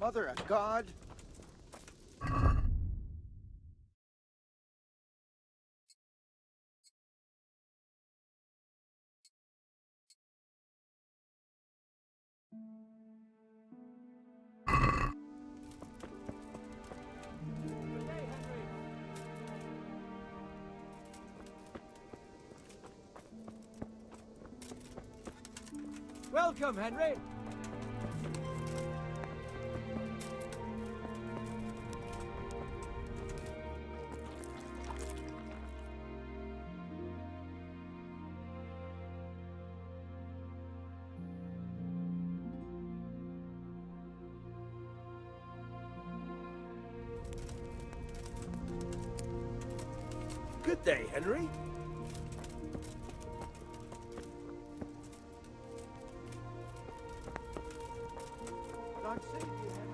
mother of God? Welcome, Henry! Good day, Henry. God save you, Henry.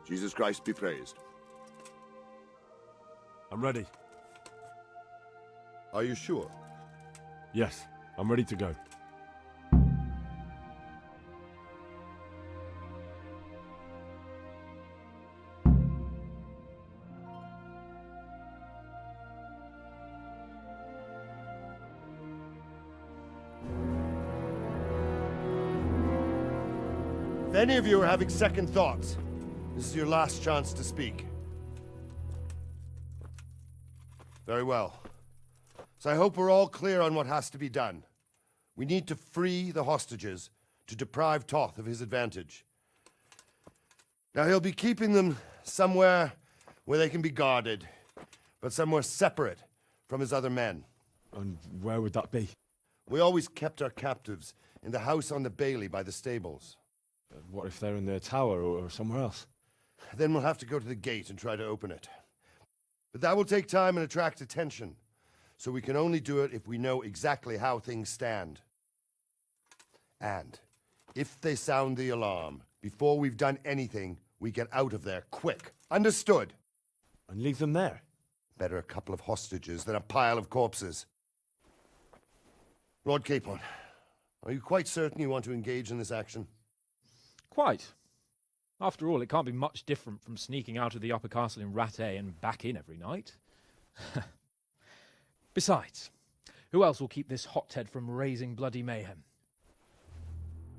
Jesus Christ be praised. I'm ready. Are you sure? Yes, I'm ready to go. If any of you are having second thoughts, this is your last chance to speak. Very well. So I hope we're all clear on what has to be done. We need to free the hostages to deprive Toth of his advantage. Now he'll be keeping them somewhere where they can be guarded, but somewhere separate from his other men. And where would that be? We always kept our captives in the house on the Bailey by the stables. What if they're in their tower or somewhere else? Then we'll have to go to the gate and try to open it. But that will take time and attract attention. So we can only do it if we know exactly how things stand. And if they sound the alarm, before we've done anything, we get out of there quick. Understood? And leave them there? Better a couple of hostages than a pile of corpses. Lord Capon, are you quite certain you want to engage in this action? Quite. After all, it can't be much different from sneaking out of the upper castle in Rattay and back in every night. Besides, who else will keep this hothead from raising bloody mayhem?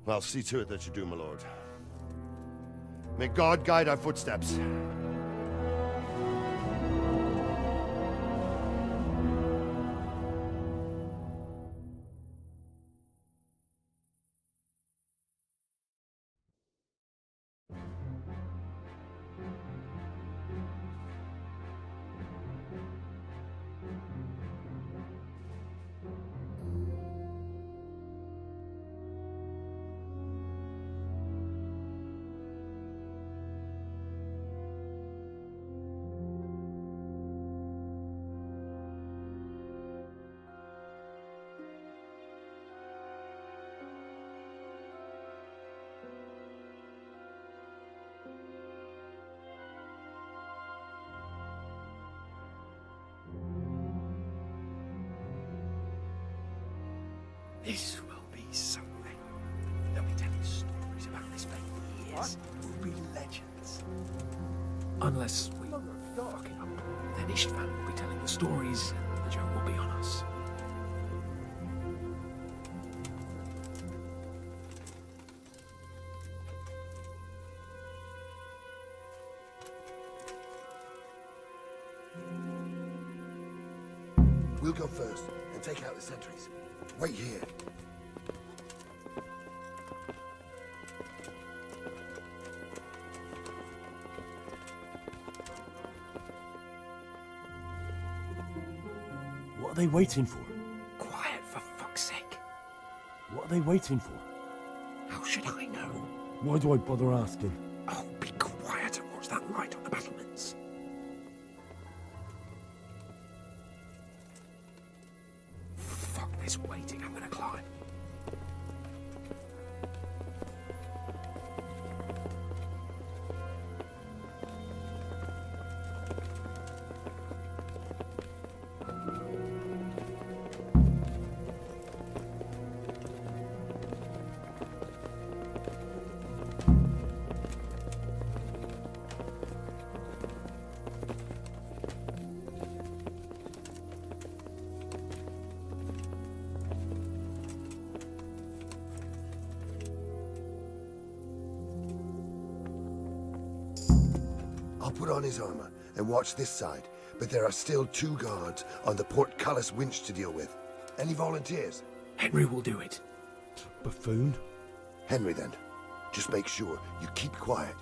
Well, see to it that you do, my lord. May God guide our footsteps. This will be something. They'll be telling stories about this for years. It will be legends. Unless we fuck it up, then Istvan will be telling the stories and the joke will be on us. We'll go first and take out the sentries. Wait here. What are they waiting for? Quiet, for fuck's sake. What are they waiting for? How should I know? Why do I bother asking? Oh, be quiet and watch that light on the battlements. this waiting. I'm gonna climb. I'll put on his armor and watch this side, but there are still 2 guards on the portcullis winch to deal with. Any volunteers? Henry will do it. Buffoon? Henry, then. Just make sure you keep quiet.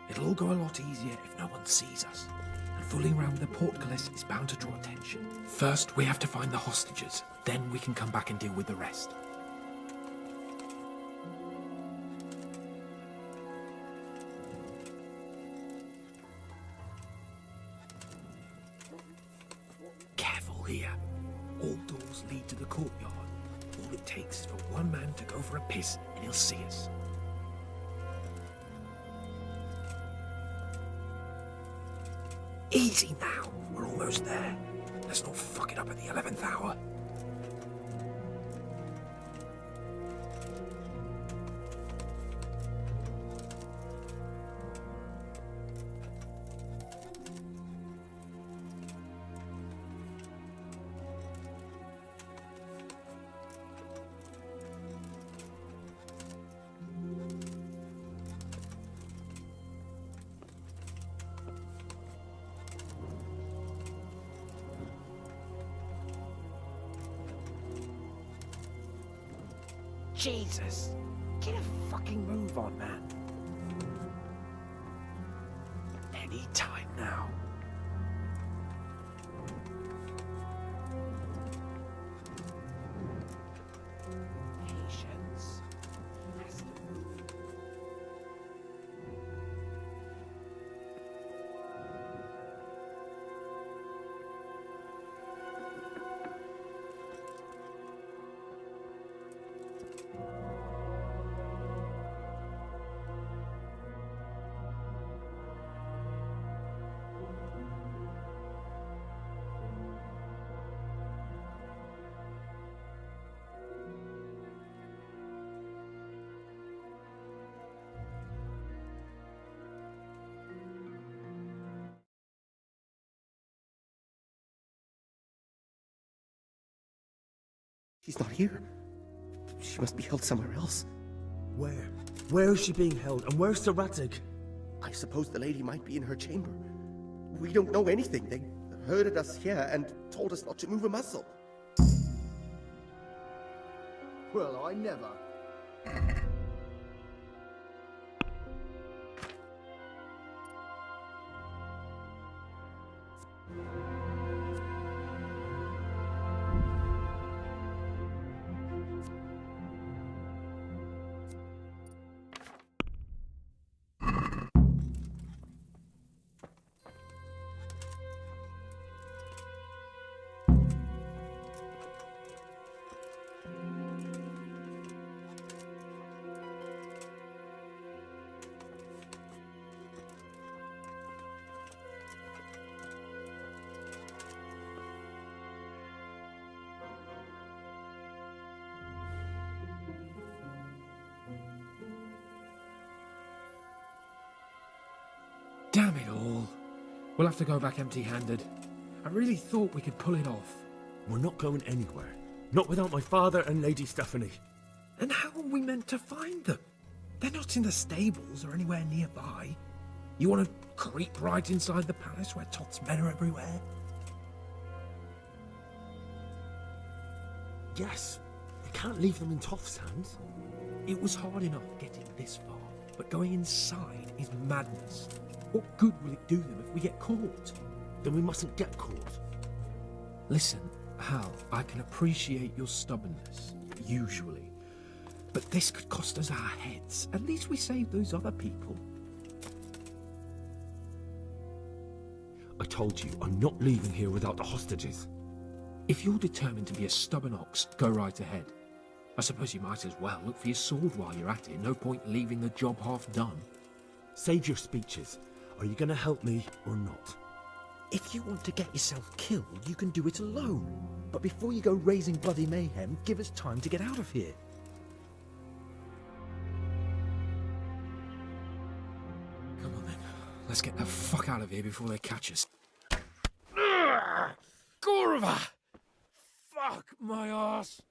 It'll all go a lot easier if no one sees us. And fooling around with the portcullis is bound to draw attention. First, we have to find the hostages. Then we can come back and deal with the rest. Careful here. All doors lead to the courtyard. All it takes is for one man to go for a piss and he'll see us. Easy now. We're almost there. Let's not fuck it up at the 11th hour. Jesus! Get a fucking move on, man. Any time now. Patience. Has to move. She's not here. She must be held somewhere else. Where? Where is she being held? And where's Seratic? I suppose the lady might be in her chamber. We don't know anything. They herded us here and told us not to move a muscle. Well, I never. Damn it all. We'll have to go back empty-handed. I really thought we could pull it off. We're not going anywhere. Not without my father and Lady Stephanie. And how are we meant to find them? They're not in the stables or anywhere nearby. You want to creep right inside the palace where Toth's men are everywhere? Yes. You can't leave them in Toth's hands. It was hard enough getting this far, but going inside is madness. What good will it do them if we get caught? Then we mustn't get caught. Listen, Hal, I can appreciate your stubbornness, usually. But this could cost us our heads. At least we saved those other people. I told you, I'm not leaving here without the hostages. If you're determined to be a stubborn ox, go right ahead. I suppose you might as well look for your sword while you're at it. No point leaving the job half done. Save your speeches. Are you going to help me or not? If you want to get yourself killed, you can do it alone. But before you go raising bloody mayhem, give us time to get out of here. Come on then. Let's get the fuck out of here before they catch us. Gorva! Fuck my ass!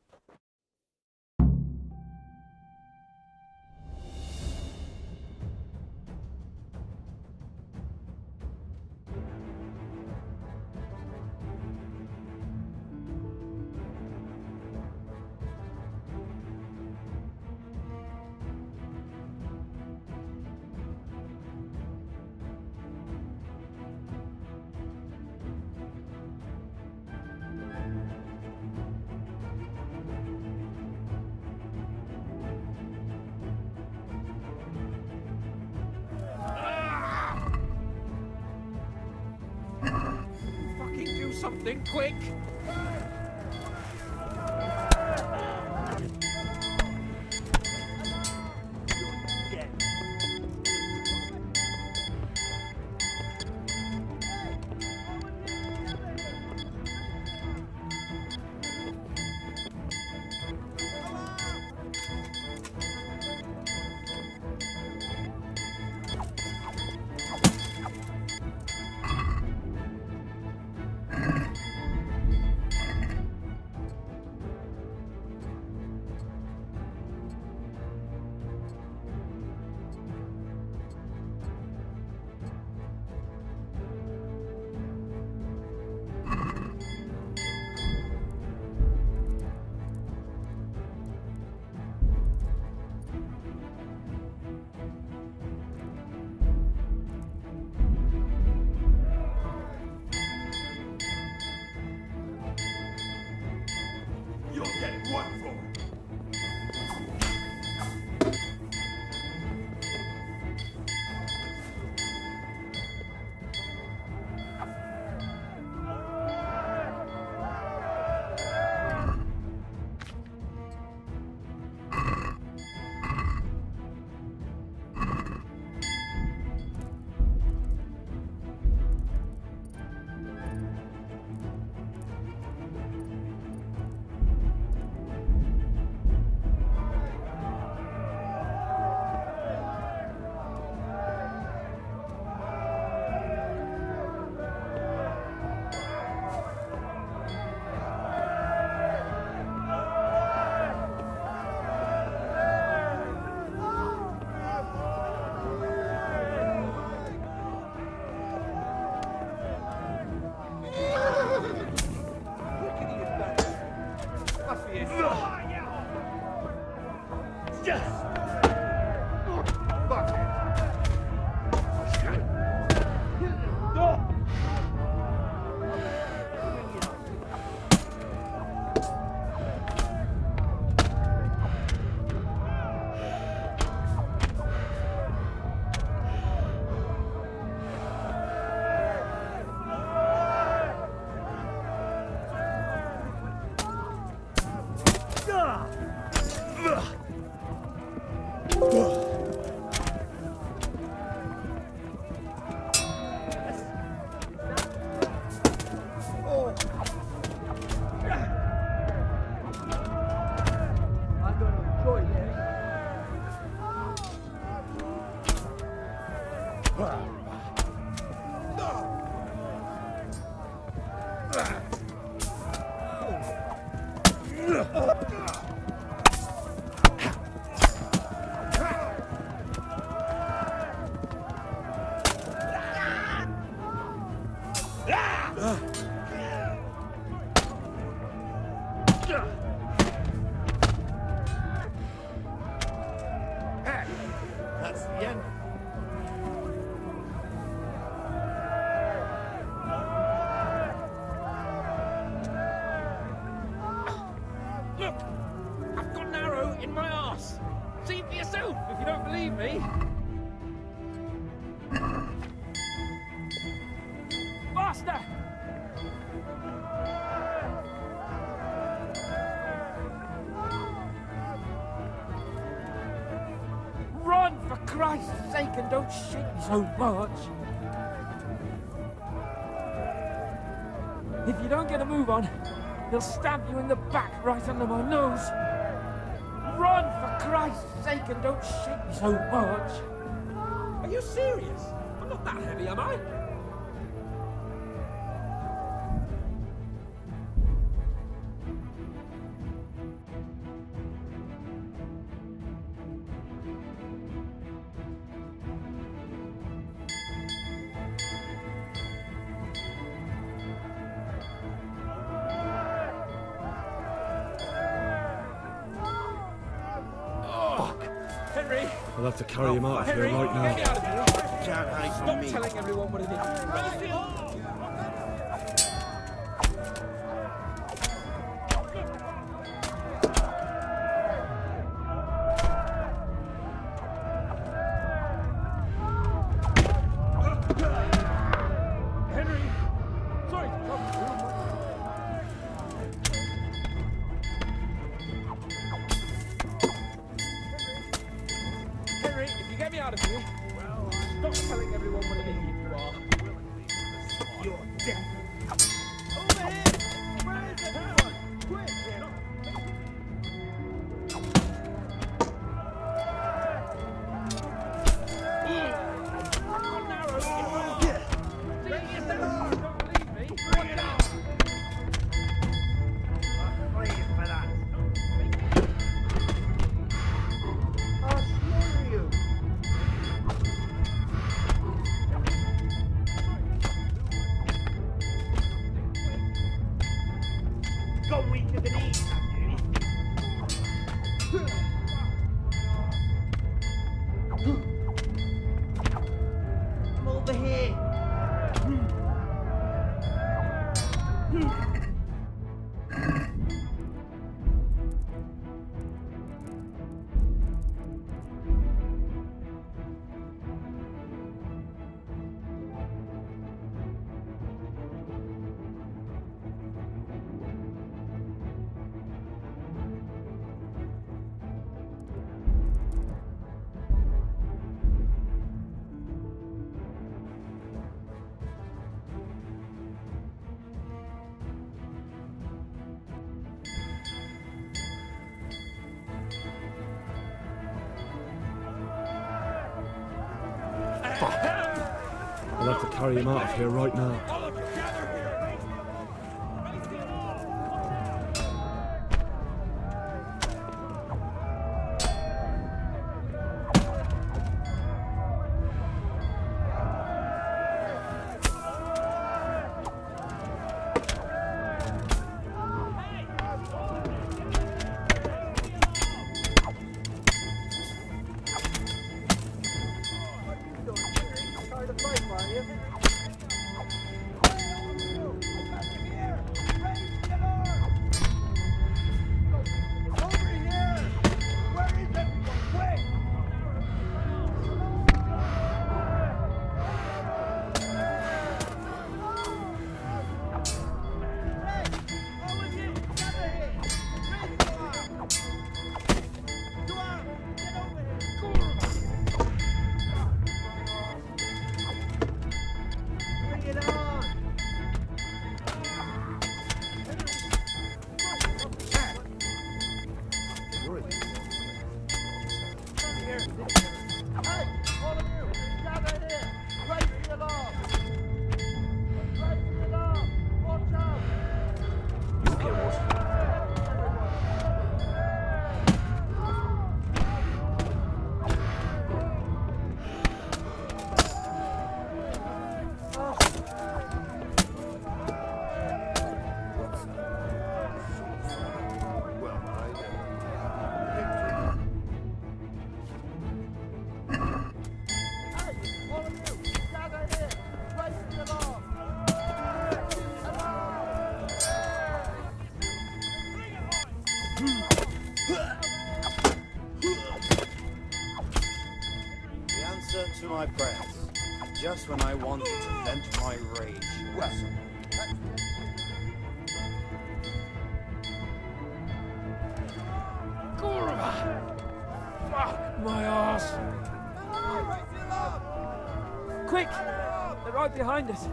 Something quick! That's the end. Look! I've got an arrow in my arse! See for yourself if you don't believe me! Faster! Run, for Christ's sake, and don't shake me so much! If you don't get a move on, he'll stab you in the back right under my nose. Run, for Christ's sake, and don't shake me so much. Are you serious? I'm not that heavy, am I? Henry! I'll have to carry him out of here Henry, right get me now. out of here! Can't hide from Stop me. telling everyone what it is. Henry! Sorry to trouble you. Henry, if you get me out of here, stop telling everyone what an idiot you are. You're dead. Over here! Where is everyone? Quick! I'll have to carry him out of here right now. to my prayers. Just when I wanted to vent my rage. Fuck my ass! Quick! They're right behind us.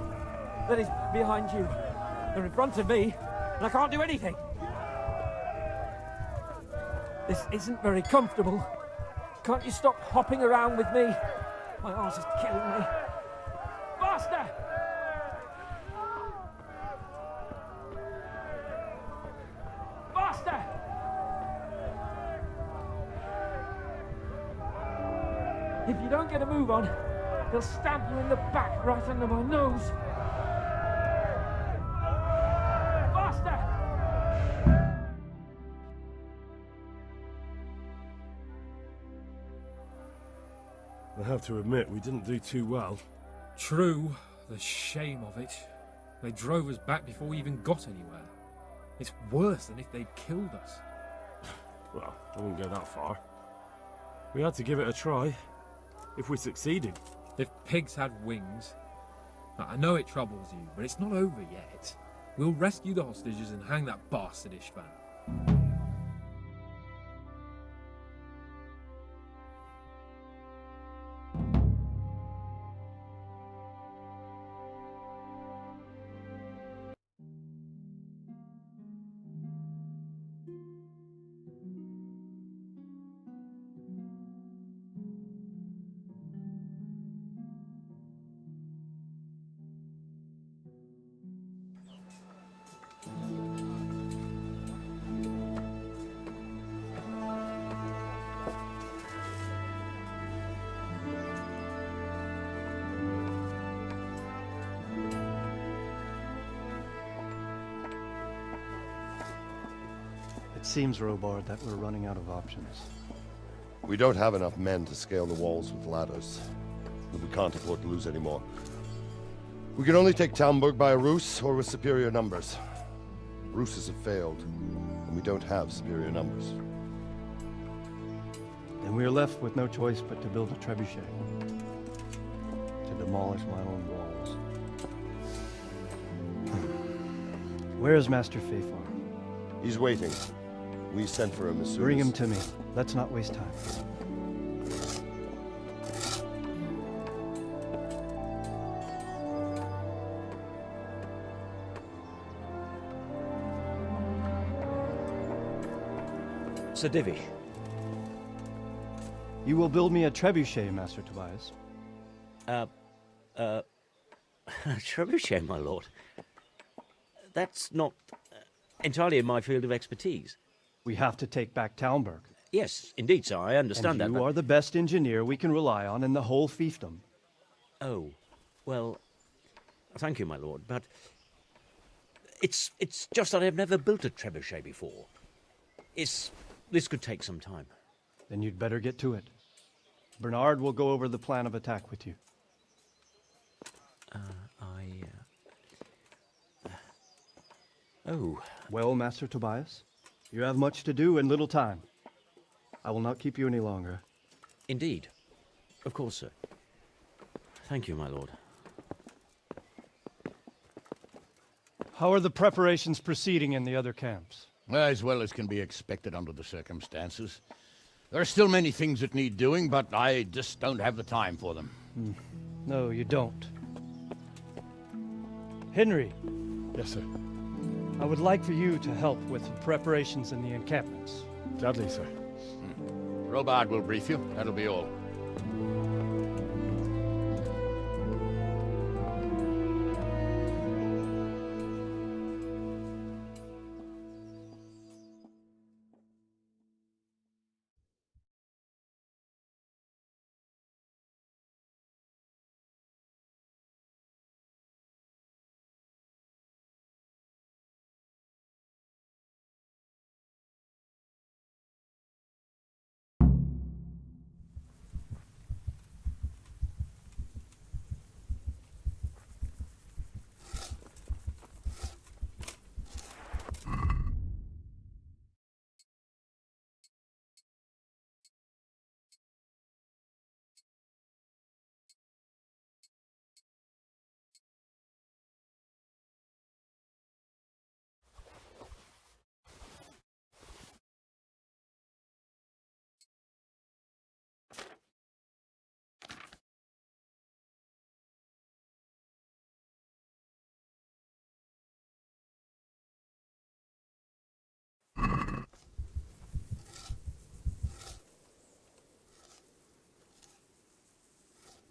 That is, behind you. They're in front of me, and I can't do anything. This isn't very comfortable. Can't you stop hopping around with me? My arse is killing me. Faster! Faster! If you don't get a move on, they'll stab you in the back right under my nose. Faster! I have to admit, we didn't do too well. True, the shame of it. They drove us back before we even got anywhere. It's worse than if they'd killed us. Well, I wouldn't go that far. We had to give it a try. If we succeeded. If pigs had wings... I know it troubles you, but it's not over yet. We'll rescue the hostages and hang that bastard Istvan. It seems, Robard, that we're running out of options. We don't have enough men to scale the walls with ladders, but we can't afford to lose any more. We can only take Talmberg by a ruse or with superior numbers. Ruses have failed, and we don't have superior numbers. Then we are left with no choice but to build a trebuchet. To demolish my own walls. Where is Master Fafar? He's waiting. We sent for him as soon Bring as... him to me. Let's not waste time. Sir Divi. You will build me a trebuchet, Master Tobias. Trebuchet, my lord. That's not entirely in my field of expertise. We have to take back Talmberg. Yes, indeed, sir, I understand that. You are the best engineer we can rely on in the whole fiefdom. Oh, well, thank you, my lord, but it's just that I've never built a trebuchet before. This could take some time. Then you'd better get to it. Bernard will go over the plan of attack with you. Oh. Well, Master Tobias, you have much to do and little time. I will not keep you any longer. Indeed. Of course, sir. Thank you, my lord. How are the preparations proceeding in the other camps? As well as can be expected under the circumstances. There are still many things that need doing, but I just don't have the time for them. No, you don't. Henry. Yes, sir. I would like for you to help with the preparations in the encampments. Gladly, sir. Robard will brief you. That'll be all.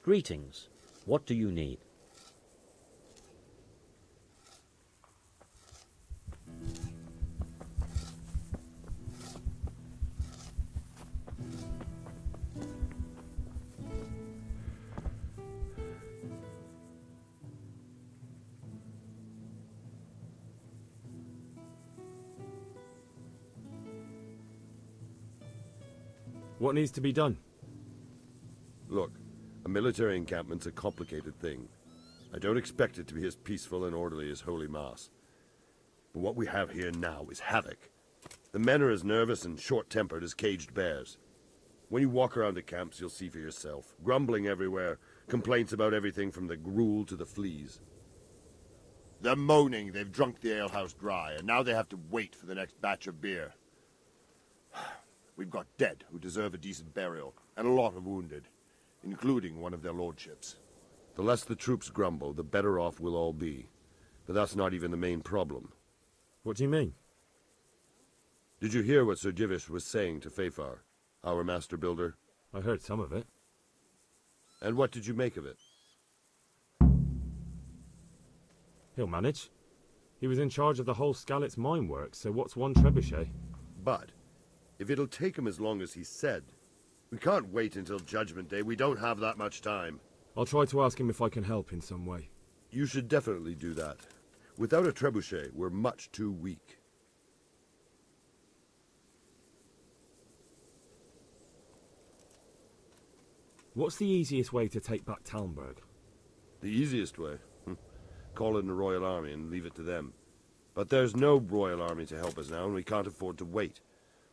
Greetings. What do you need? What needs to be done? Look, a military encampment's a complicated thing. I don't expect it to be as peaceful and orderly as Holy Mass. But what we have here now is havoc. The men are as nervous and short-tempered as caged bears. When you walk around the camps, you'll see for yourself. Grumbling everywhere, complaints about everything from the gruel to the fleas. They're moaning they've drunk the alehouse dry, and now they have to wait for the next batch of beer. We've got dead who deserve a decent burial, and a lot of wounded, including one of their lordships. The less the troops grumble, the better off we'll all be. But that's not even the main problem. What do you mean? Did you hear what Sir Divish was saying to Fafar, our master builder? I heard some of it. And what did you make of it? He'll manage. He was in charge of the whole Scalet's mine works, so what's one trebuchet? But if it'll take him as long as he said, we can't wait until Judgment Day. We don't have that much time. I'll try to ask him if I can help in some way. You should definitely do that. Without a trebuchet, we're much too weak. What's the easiest way to take back Talmberg? The easiest way? Call in the Royal Army and leave it to them. But there's no Royal Army to help us now, and we can't afford to wait.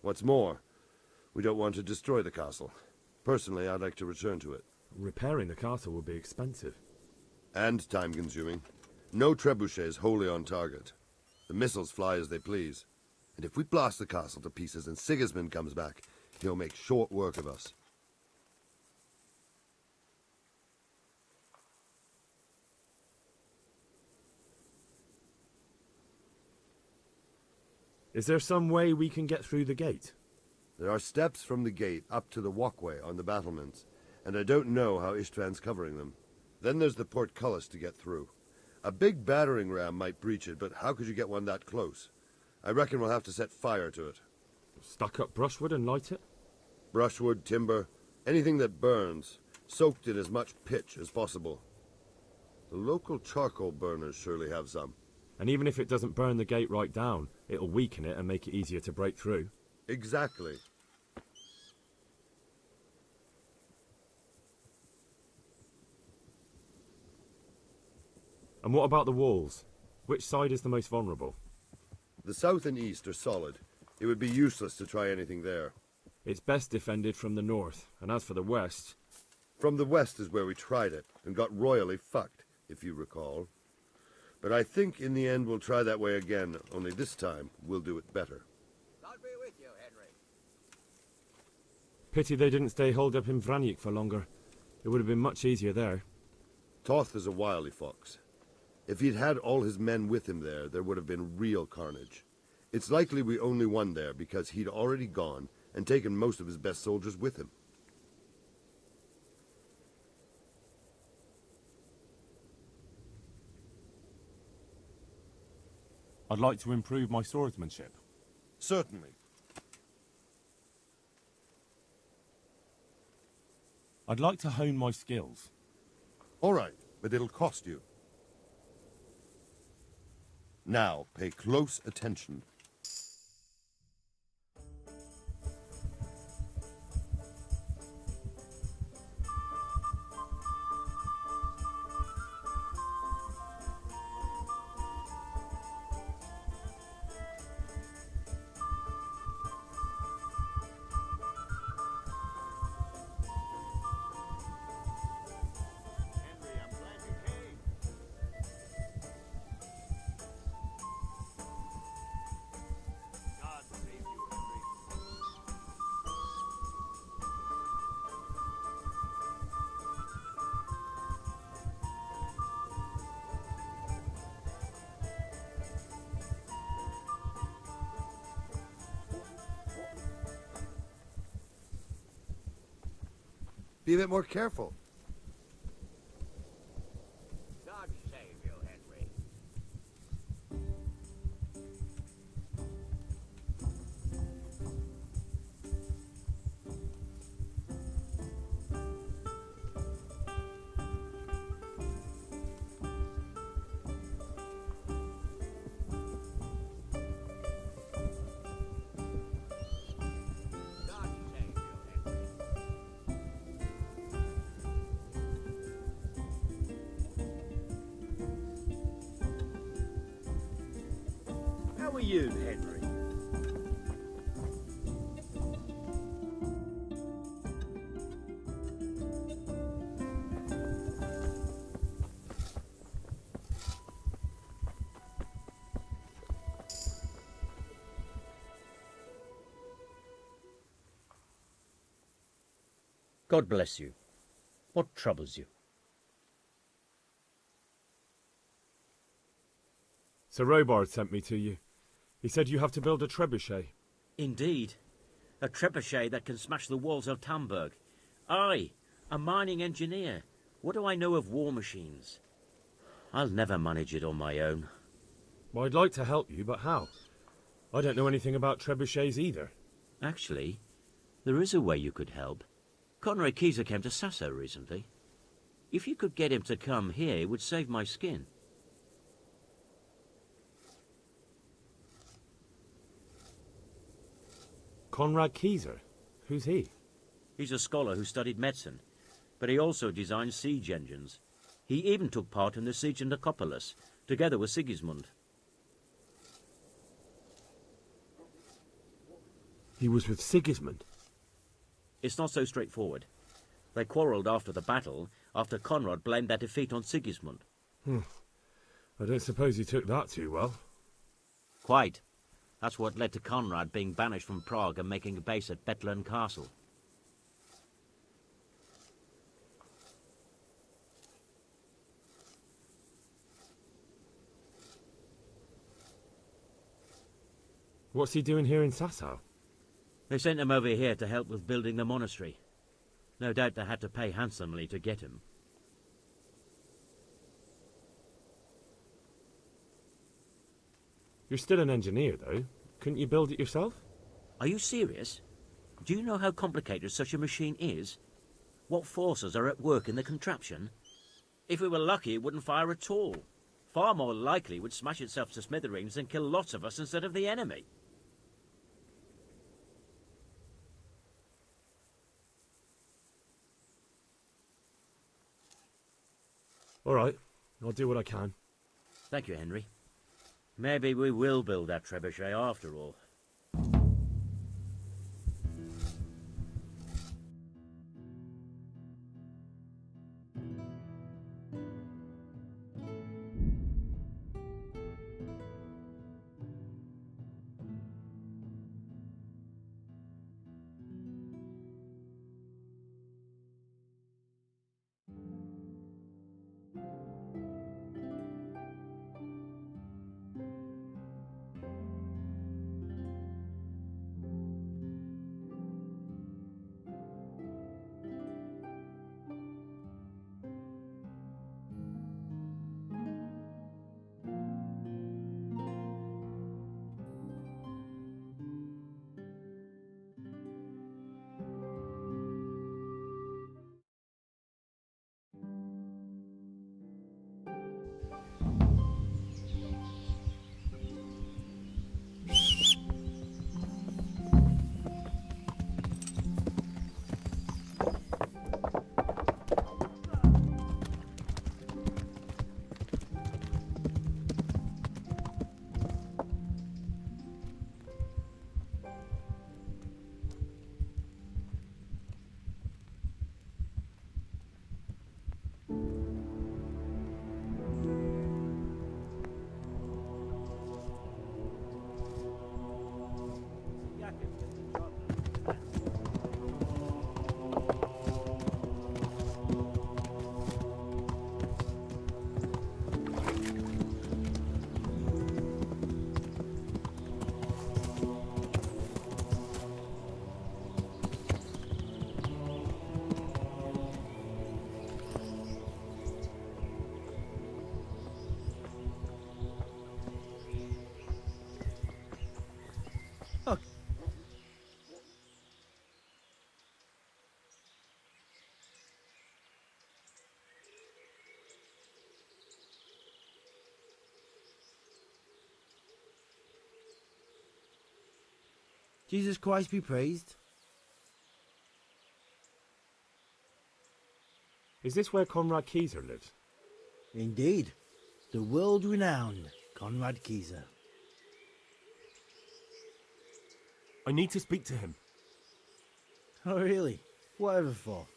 What's more, we don't want to destroy the castle. Personally, I'd like to return to it. Repairing the castle would be expensive. And time-consuming. No trebuchet is wholly on target. The missiles fly as they please. And if we blast the castle to pieces and Sigismund comes back, he'll make short work of us. Is there some way we can get through the gate? There are steps from the gate up to the walkway on the battlements, and I don't know how Istvan's covering them. Then there's the portcullis to get through. A big battering ram might breach it, but how could you get one that close? I reckon we'll have to set fire to it. Stack up brushwood and light it? Brushwood, timber, anything that burns, soaked in as much pitch as possible. The local charcoal burners surely have some. And even if it doesn't burn the gate right down, it'll weaken it and make it easier to break through. Exactly. And what about the walls? Which side is the most vulnerable? The south and east are solid. It would be useless to try anything there. It's best defended from the north, and as for the west... From the west is where we tried it, and got royally fucked, if you recall. But I think in the end we'll try that way again, only this time we'll do it better. God be with you, Henry. Pity they didn't stay holed up in Vranic for longer. It would have been much easier there. Toth is a wily fox. If he'd had all his men with him there, there would have been real carnage. It's likely we only won there because he'd already gone and taken most of his best soldiers with him. I'd like to improve my swordsmanship. Certainly. I'd like to hone my skills. All right, but it'll cost you. Now, pay close attention. Be a bit more careful. you, Henry? God bless you. What troubles you? Sir Robard sent me to you. He said you have to build a trebuchet. Indeed. A trebuchet that can smash the walls of Tamburg. I, a mining engineer. What do I know of war machines? I'll never manage it on my own. Well, I'd like to help you, but how? I don't know anything about trebuchets either. Actually, there is a way you could help. Conrad Keyser came to Sasso recently. If you could get him to come here, it would save my skin. Conrad Keyser? Who's he? He's a scholar who studied medicine, but he also designed siege engines. He even took part in the siege of Nicopolis, together with Sigismund. He was with Sigismund? It's not so straightforward. They quarrelled after the battle, after Conrad blamed their defeat on Sigismund. I don't suppose he took that too well. Quite. That's what led to Conrad being banished from Prague and making a base at Bethlen Castle. What's he doing here in Sasso? They sent him over here to help with building the monastery. No doubt they had to pay handsomely to get him. You're still an engineer, though. Couldn't you build it yourself? Are you serious? Do you know how complicated such a machine is? What forces are at work in the contraption? If we were lucky, it wouldn't fire at all. Far more likely it would smash itself to smithereens and kill lots of us instead of the enemy. All right, I'll do what I can. Thank you, Henry. Maybe we will build that trebuchet after all. Jesus Christ be praised. Is this where Conrad Keyser lives? Indeed. The world-renowned Conrad Keyser. I need to speak to him. Oh, really? Whatever for?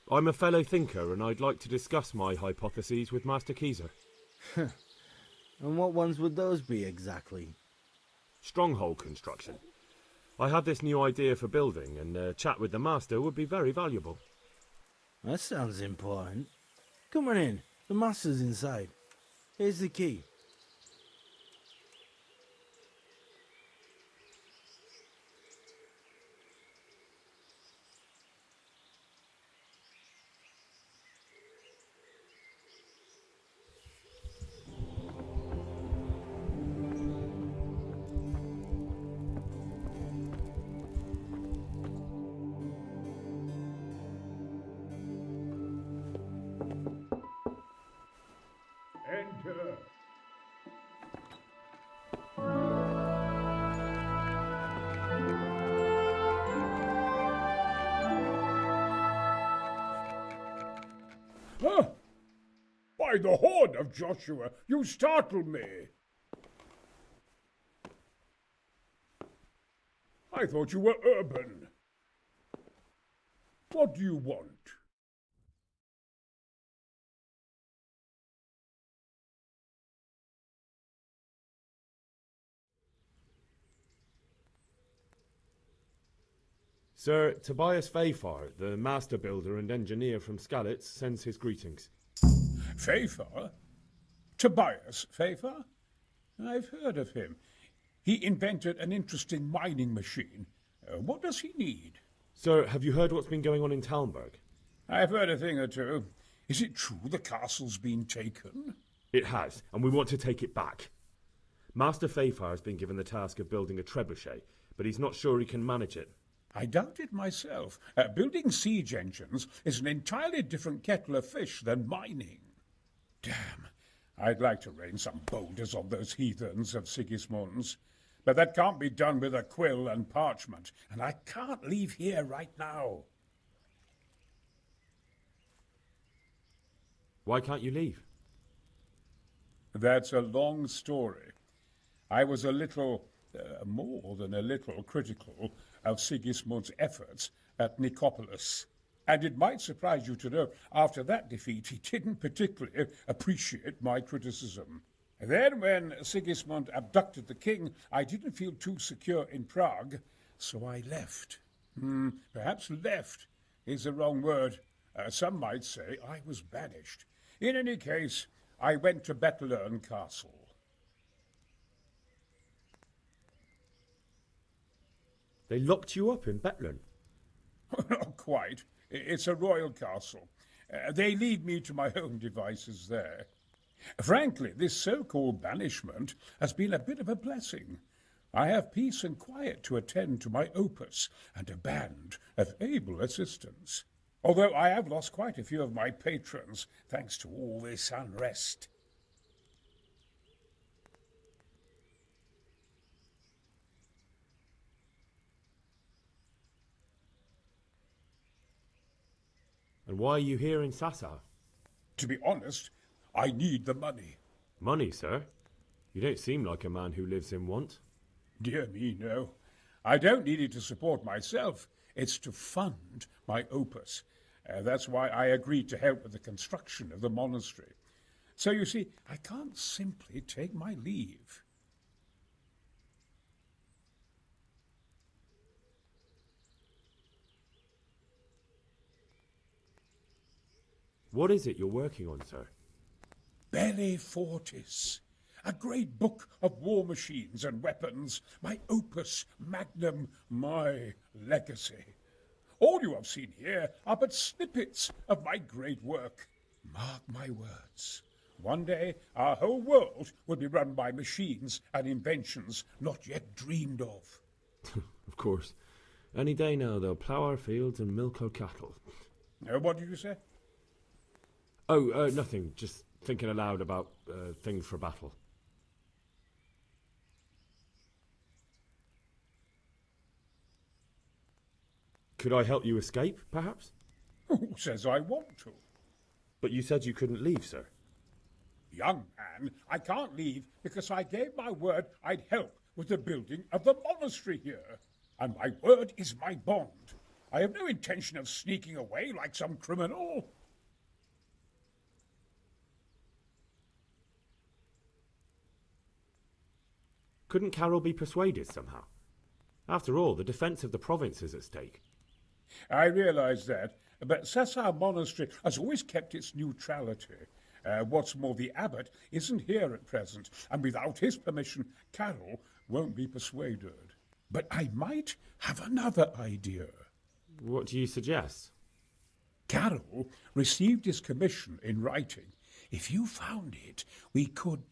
I'm a fellow thinker, and I'd like to discuss my hypotheses with Master Keyser. And what ones would those be, exactly? Stronghold construction. I had this new idea for building, and a chat with the Master would be very valuable. That sounds important. Come on in. The Master's inside. Here's the key. Enter. Huh? By the horn of Joshua, you startle me. I thought you were urban. What do you want? Sir Tobias Fayfar, the master builder and engineer from Skalitz, sends his greetings. Fayfar? Tobias Fayfar? I've heard of him. He invented an interesting mining machine. What does he need? Sir, have you heard what's been going on in Talmberg? I've heard a thing or two. Is it true the castle's been taken? It has, and we want to take it back. Master Fayfar has been given the task of building a trebuchet, but he's not sure he can manage it. I doubt it myself. Building siege engines is an entirely different kettle of fish than mining. Damn, I'd like to rain some boulders on those heathens of Sigismund's. But that can't be done with a quill and parchment, and I can't leave here right now. Why can't you leave? That's a long story. I was a little, more than a little, critical of Sigismund's efforts at Nicopolis. And it might surprise you to know, after that defeat, he didn't particularly appreciate my criticism. Then, when Sigismund abducted the king, I didn't feel too secure in Prague, so I left. Perhaps left is the wrong word. Some might say I was banished. In any case, I went to Bettelern Castle. They locked you up in Bettelern? Not quite. It's a royal castle. They leave me to my own devices there. Frankly, this so-called banishment has been a bit of a blessing. I have peace and quiet to attend to my opus and a band of able assistants. Although I have lost quite a few of my patrons, thanks to all this unrest. And why are you here in Sassa? To be honest, I need the money. Money, sir? You don't seem like a man who lives in want. Dear me, no. I don't need it to support myself. It's to fund my opus. That's why I agreed to help with the construction of the monastery. So you see, I can't simply take my leave. What is it you're working on, sir? Belli Fortis, a great book of war machines and weapons, my opus magnum, my legacy. All you have seen here are but snippets of my great work. Mark my words. One day, our whole world will be run by machines and inventions not yet dreamed of. Of course. Any day now, they'll plough our fields and milk our cattle. What did you say? Oh, nothing. Just thinking aloud about things for battle. Could I help you escape, perhaps? Who says I want to? But you said you couldn't leave, sir. Young man, I can't leave because I gave my word I'd help with the building of the monastery here. And my word is my bond. I have no intention of sneaking away like some criminal. Couldn't Carol be persuaded somehow? After all, the defence of the province is at stake. I realize that, but Sassa Monastery has always kept its neutrality. What's more, the abbot isn't here at present, and without his permission, Carol won't be persuaded. But I might have another idea. What do you suggest? Carol received his commission in writing. If you found it, we could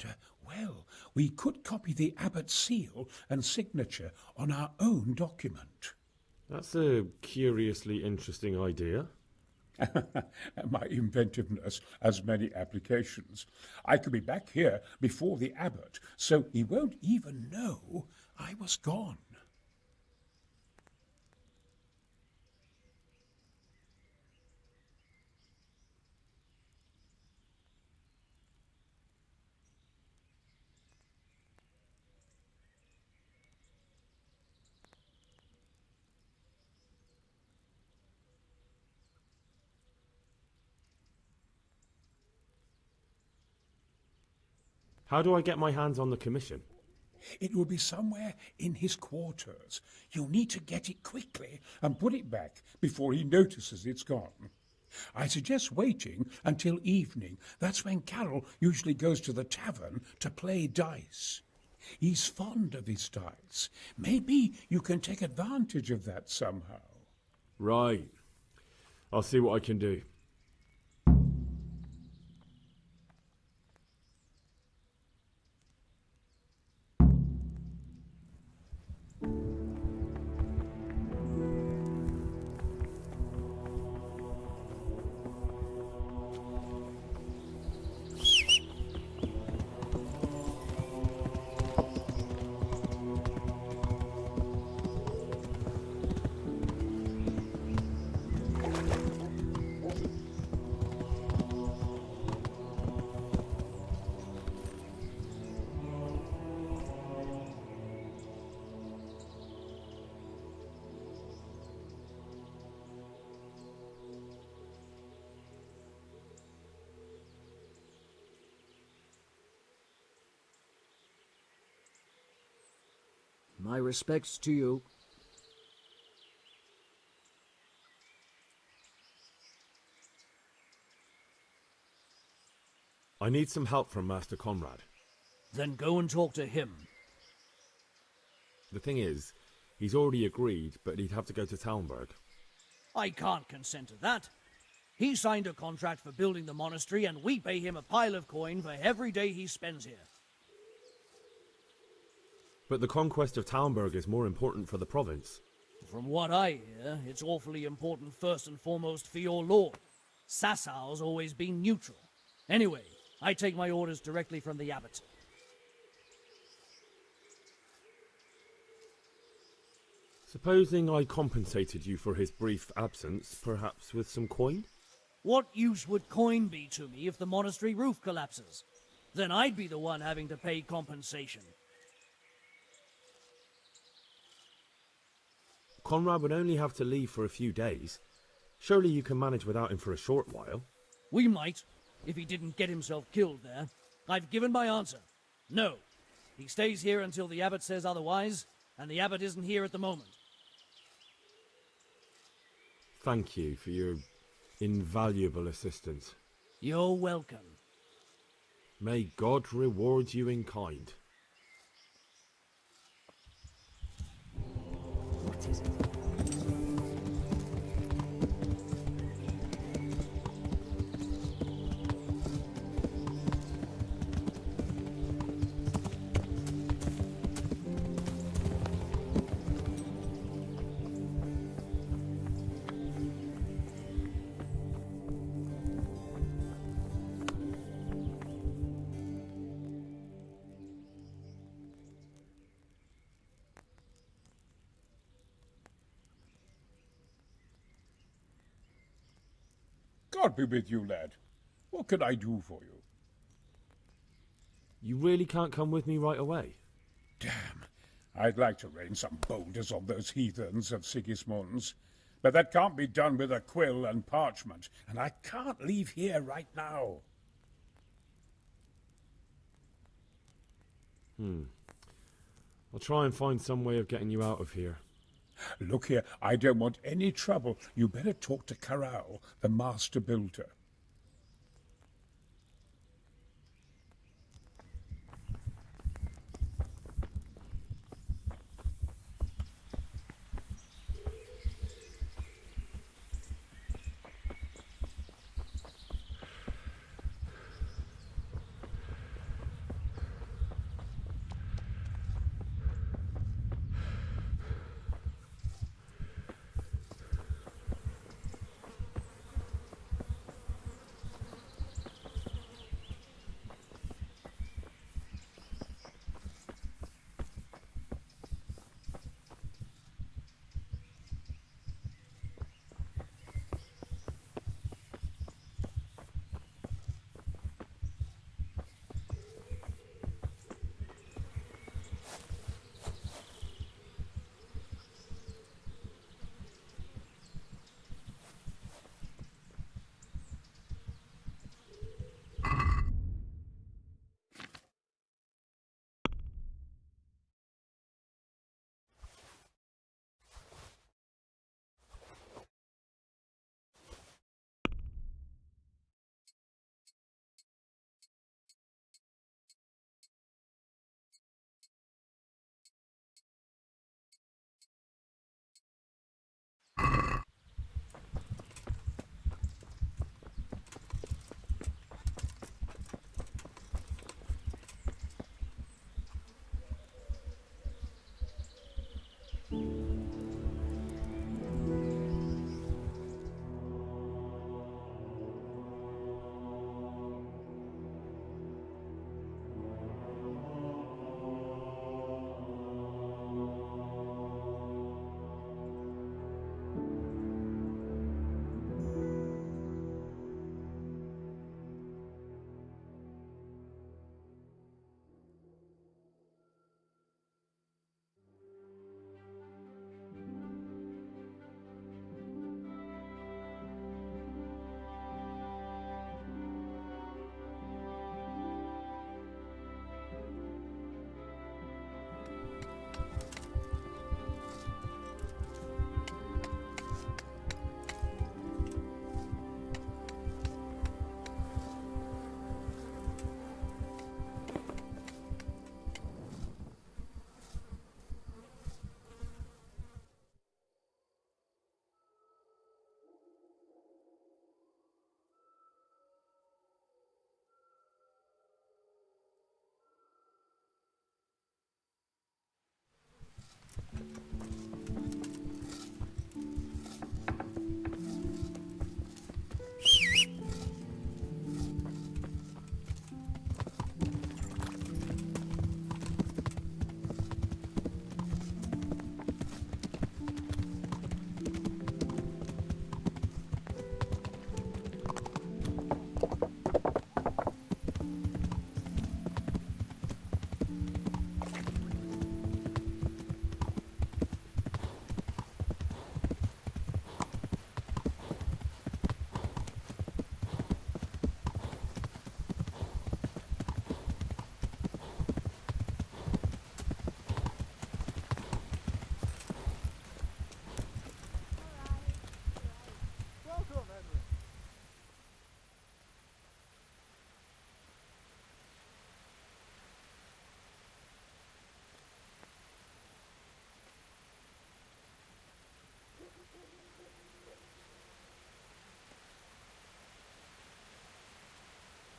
copy the abbot's seal and signature on our own document. That's a curiously interesting idea. My inventiveness has many applications. I could be back here before the abbot, so he won't even know I was gone. How do I get my hands on the commission? It will be somewhere in his quarters. You'll need to get it quickly and put it back before he notices it's gone. I suggest waiting until evening. That's when Carol usually goes to the tavern to play dice. He's fond of his dice. Maybe you can take advantage of that somehow. Right. I'll see what I can do. My respects to you. I need some help from Master Conrad. Then go and talk to him. The thing is, he's already agreed, but he'd have to go to Talmberg. I can't consent to that. He signed a contract for building the monastery, and we pay him a pile of coin for every day he spends here. But the conquest of Talmberg is more important for the province. From what I hear, it's awfully important first and foremost for your lord. Sassau's always been neutral. Anyway, I take my orders directly from the abbot. Supposing I compensated you for his brief absence, perhaps with some coin? What use would coin be to me if the monastery roof collapses? Then I'd be the one having to pay compensation. Conrad would only have to leave for a few days. Surely you can manage without him for a short while. We might, if he didn't get himself killed there. I've given my answer. No. He stays here until the abbot says otherwise, and the abbot isn't here at the moment. Thank you for your invaluable assistance. You're welcome. May God reward you in kind. What is it? God be with you, lad. What can I do for you? You really can't come with me right away? Damn. I'd like to rain some boulders on those heathens of Sigismund's. But that can't be done with a quill and parchment, and I can't leave here right now. I'll try and find some way of getting you out of here. Look here, I don't want any trouble. You better talk to Corral, the master builder.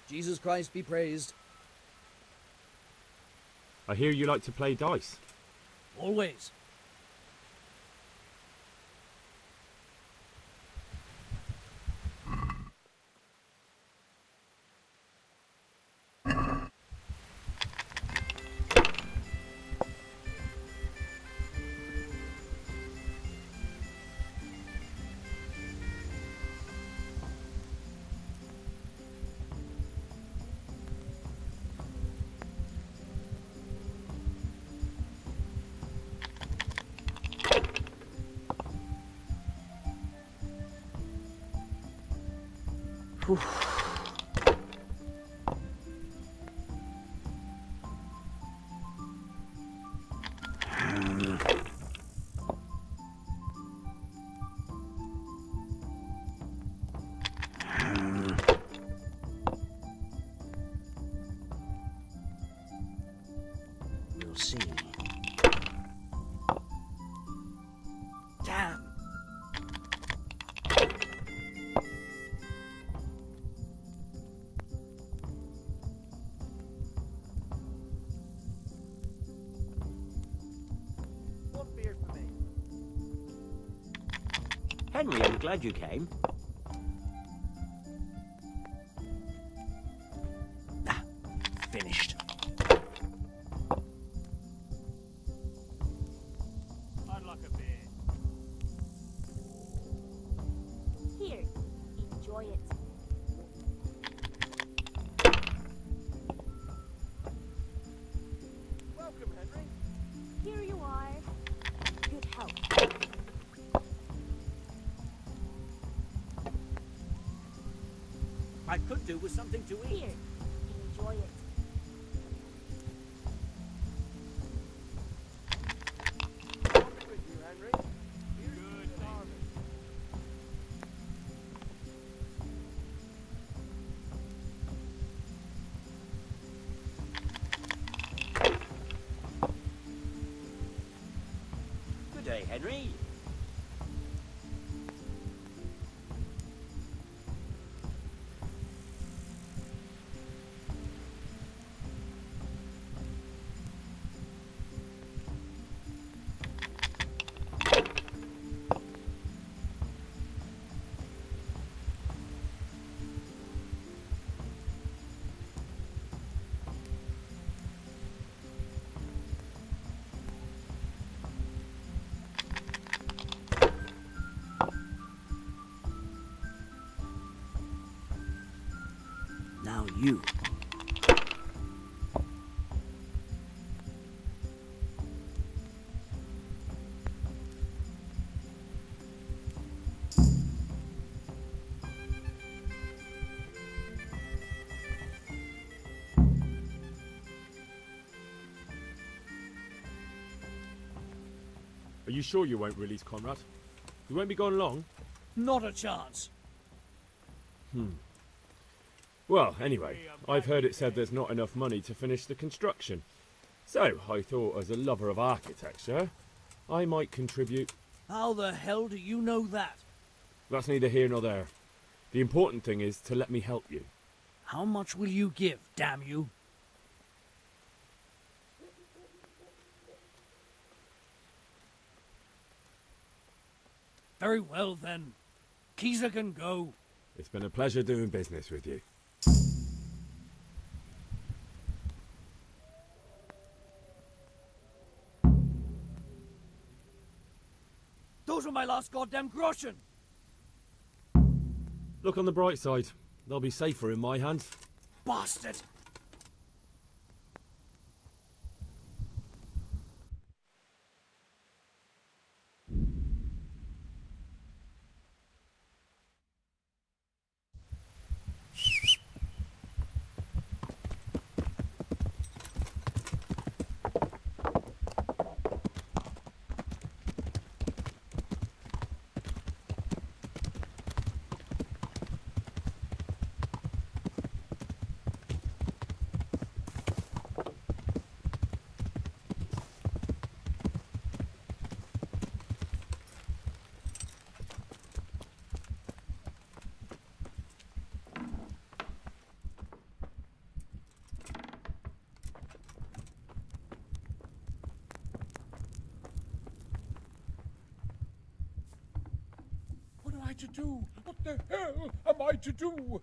Jesus Christ be praised. I hear you like to play dice. Always. We'll see. Damn! One beer for me. Henry, I'm glad you came. Ah, finished. I'd like a beer. Here, enjoy it. Welcome, Henry. Here you are. Good health. I could do with something to eat. Here, enjoy it. Coffee with you, Henry. Good harvest. Good day, Henry. Now you. Are you sure you won't release Conrad? You won't be gone long? Not a chance. Well, anyway, I've heard it said there's not enough money to finish the construction. So, I thought as a lover of architecture, I might contribute. How the hell do you know that? That's neither here nor there. The important thing is to let me help you. How much will you give, damn you? Very well, then. Keyser can go. It's been a pleasure doing business with you. Those were my last goddamn groschen. Look on the bright side. They'll be safer in my hands. Bastard. What am I to do? What the hell am I to do?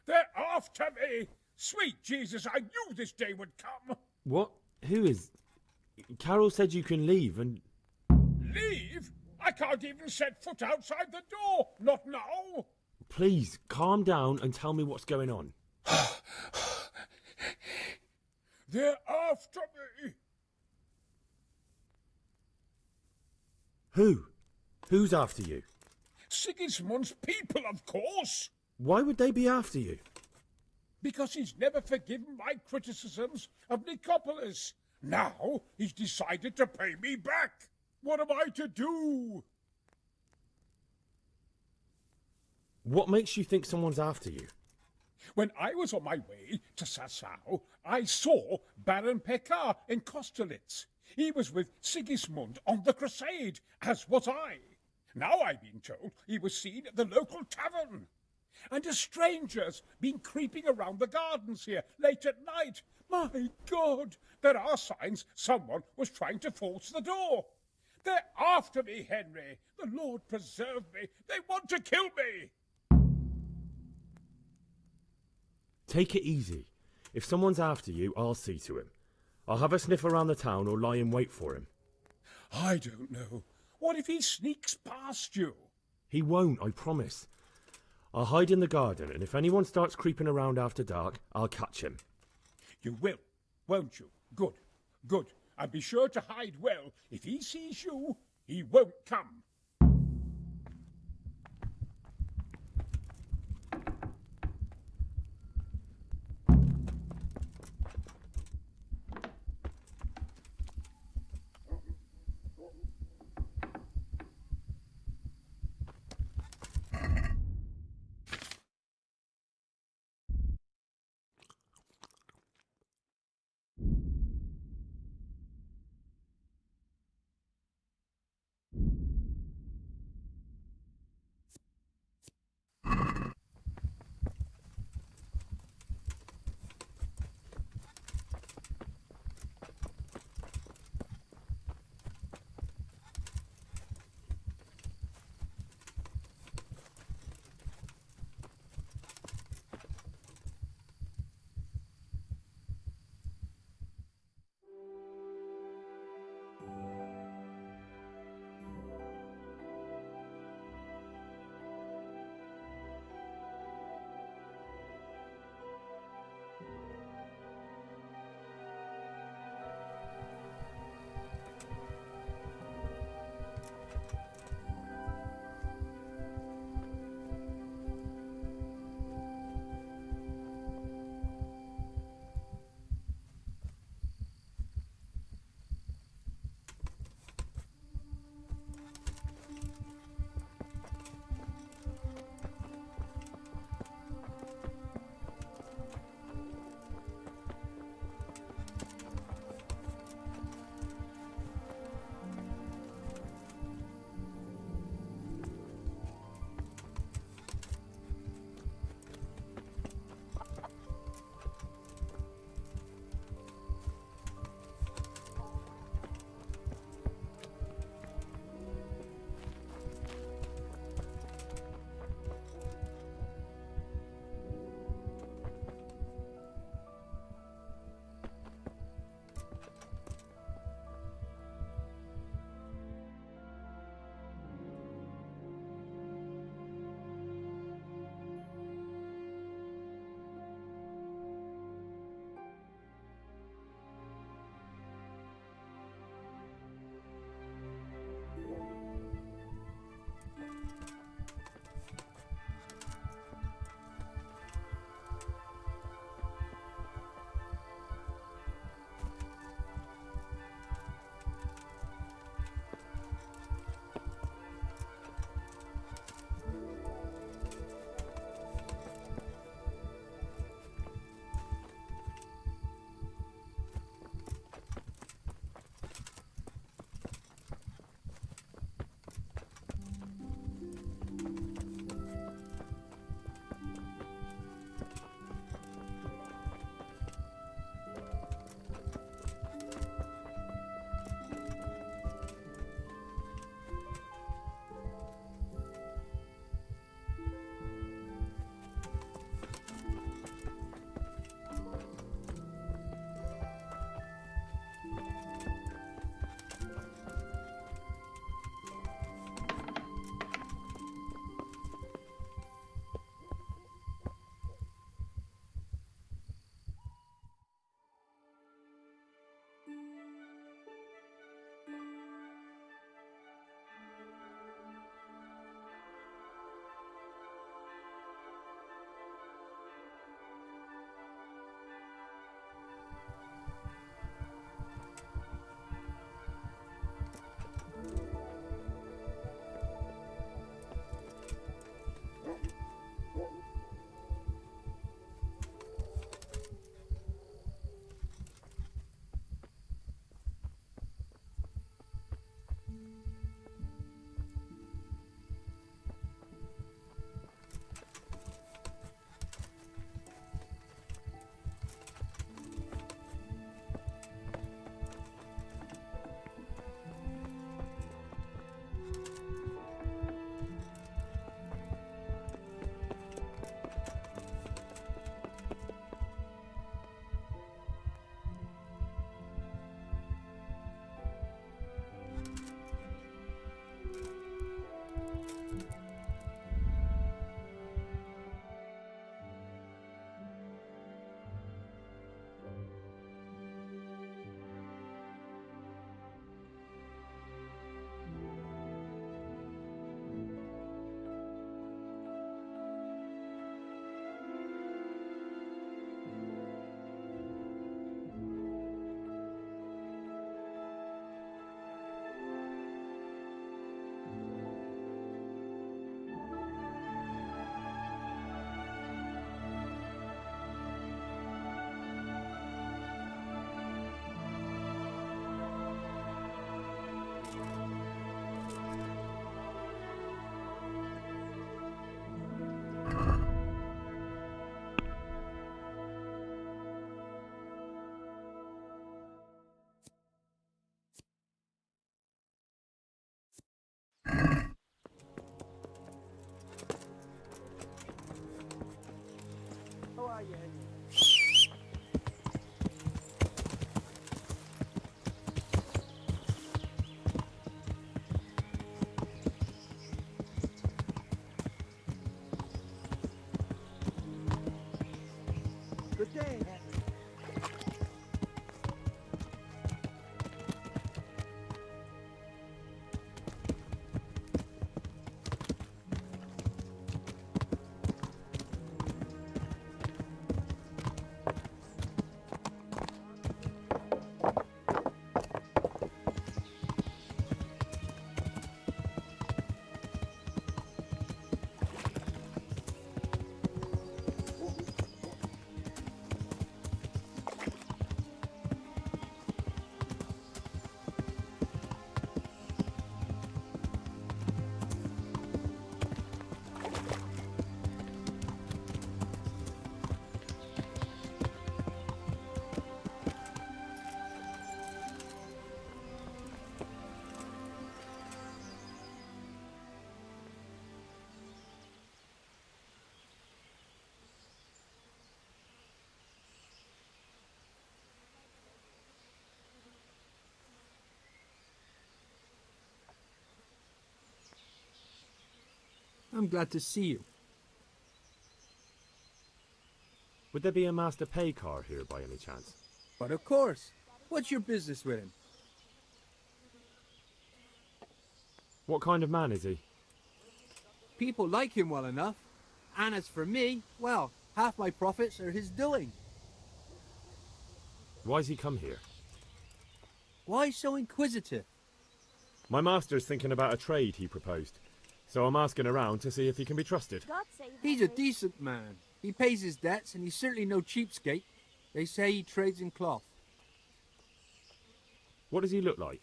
They're after me! Sweet Jesus, I knew this day would come! What? Who is... Carol said you can leave and... Leave? I can't even set foot outside the door! Not now! Please, calm down and tell me what's going on. They're after me! Who? Who's after you? Sigismund's people, of course. Why would they be after you? Because he's never forgiven my criticisms of Nicopolis. Now he's decided to pay me back. What am I to do? What makes you think someone's after you? When I was on my way to Sassau, I saw Baron Pekar in Kosterlitz. He was with Sigismund on the crusade, as was I. Now I've been told he was seen at the local tavern. And a stranger's been creeping around the gardens here late at night. My God, there are signs someone was trying to force the door. They're after me, Henry. The Lord preserve me. They want to kill me. Take it easy. If someone's after you, I'll see to him. I'll have a sniff around the town or lie in wait for him. I don't know. What if he sneaks past you? He won't, I promise. I'll hide in the garden, and if anyone starts creeping around after dark, I'll catch him. You will, won't you? Good, good. And be sure to hide well. If he sees you, he won't come. saying. I'm glad to see you. Would there be a master pay car here by any chance? But of course. What's your business with him? What kind of man is he? People like him well enough. And as for me, well, half my profits are his doing. Why's he come here? Why so inquisitive? My master's thinking about a trade he proposed, so I'm asking around to see if he can be trusted. He's a decent man. He pays his debts, and he's certainly no cheapskate. They say he trades in cloth. What does he look like?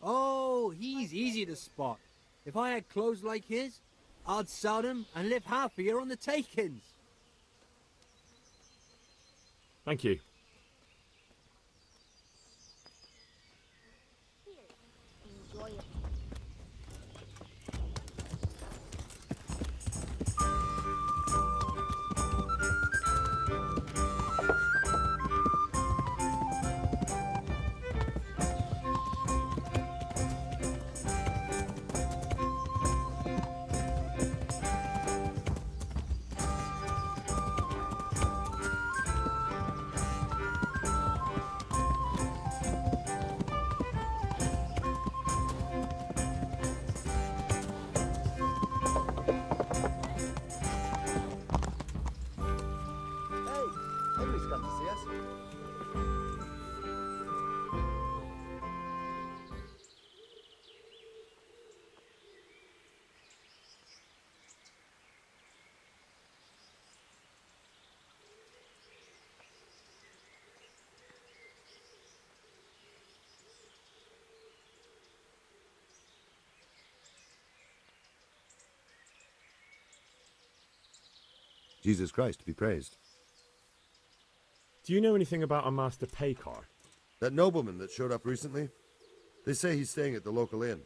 Oh, he's easy to spot. If I had clothes like his, I'd sell them and live half a year on the takings. Thank you. Enjoy it. Jesus Christ be praised. Do you know anything about a master pay car? That nobleman that showed up recently? They say he's staying at the local inn.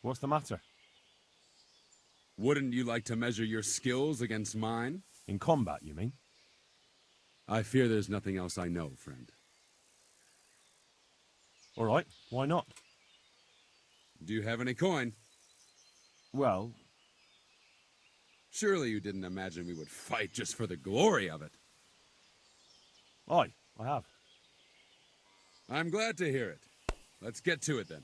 What's the matter? Wouldn't you like to measure your skills against mine? In combat, you mean? I fear there's nothing else I know, friend. All right, why not? Do you have any coin? Well... Surely you didn't imagine we would fight just for the glory of it. Aye, I have. I'm glad to hear it. Let's get to it then.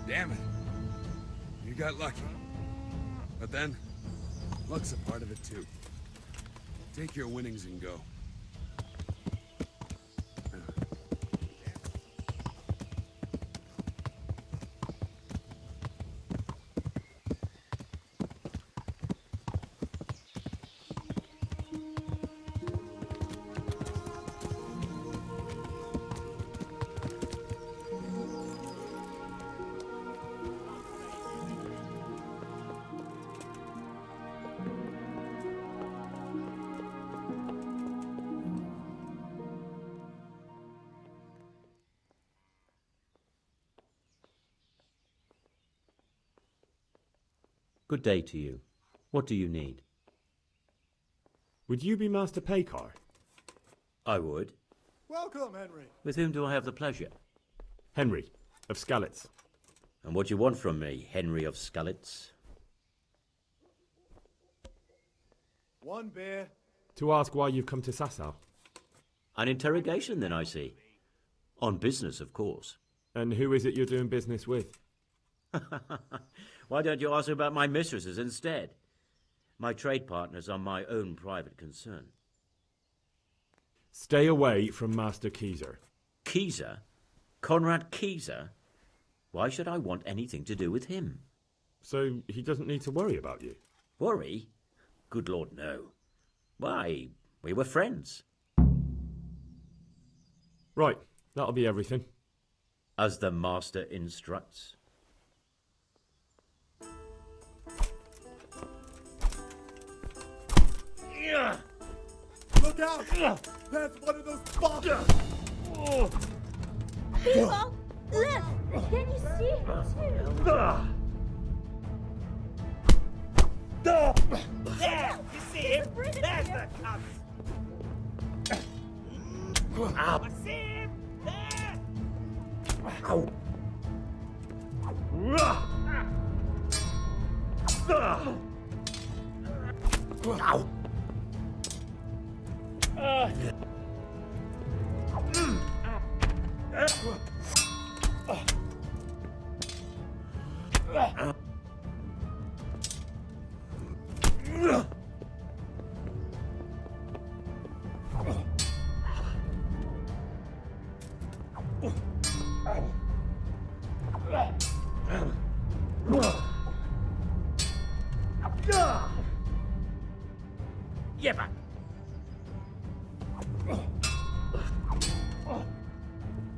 Damn it. You got lucky. But then, luck's a part of it too. Take your winnings and go. Good day to you. What do you need? Would you be Master Paycar? I would. Welcome, Henry. With whom do I have the pleasure? Henry, of Scalitz. And what do you want from me, Henry of Scalitz? One beer. To ask why you've come to Sasau. An interrogation, then, I see. On business, of course. And who is it you're doing business with? Why don't you ask about my mistresses instead? My trade partners are my own private concern. Stay away from Master Keyser. Keyser? Conrad Keyser? Why should I want anything to do with him? So he doesn't need to worry about you? Worry? Good Lord, no. Why, we were friends. Right, that'll be everything. As the master instructs. Look out! That's one of those bombs! People, look! Can you see it too? There! You see him? There's the cunt! I see him! There! Ow! Ow! Yeppa!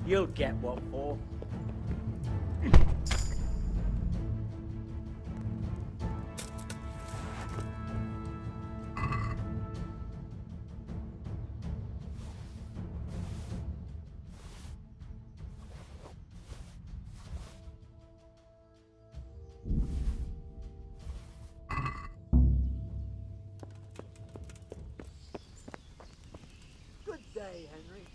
You'll get what for. Good day, Henry.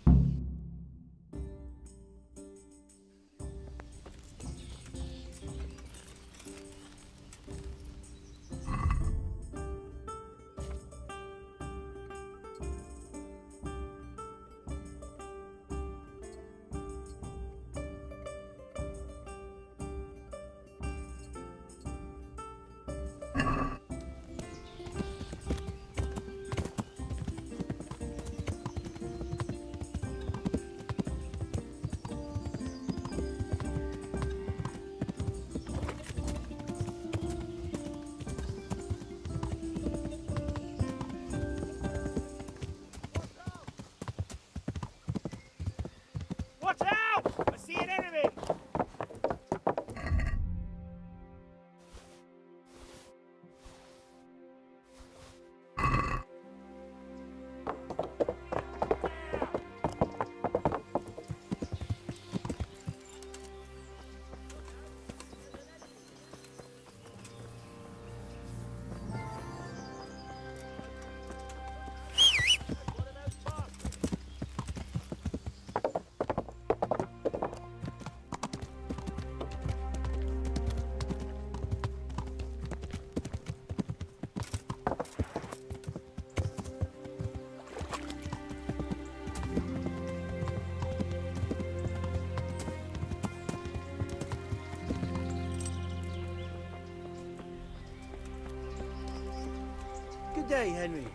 Good day, Henry.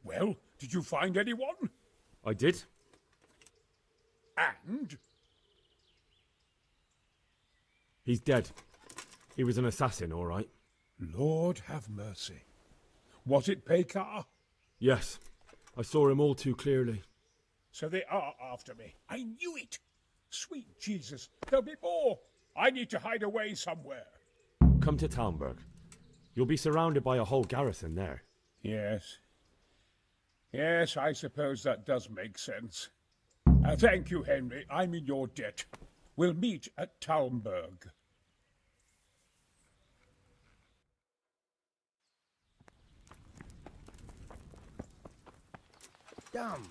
Well, did you find anyone? I did. And? He's dead. He was an assassin, all right. Lord have mercy. Was it Pekar? Yes. I saw him all too clearly. So they are after me. I knew it. Sweet Jesus, there'll be more. I need to hide away somewhere. Come to Talmberg. You'll be surrounded by a whole garrison there. Yes. Yes, I suppose that does make sense. Thank you, Henry. I'm in your debt. We'll meet at Talmberg. Damn.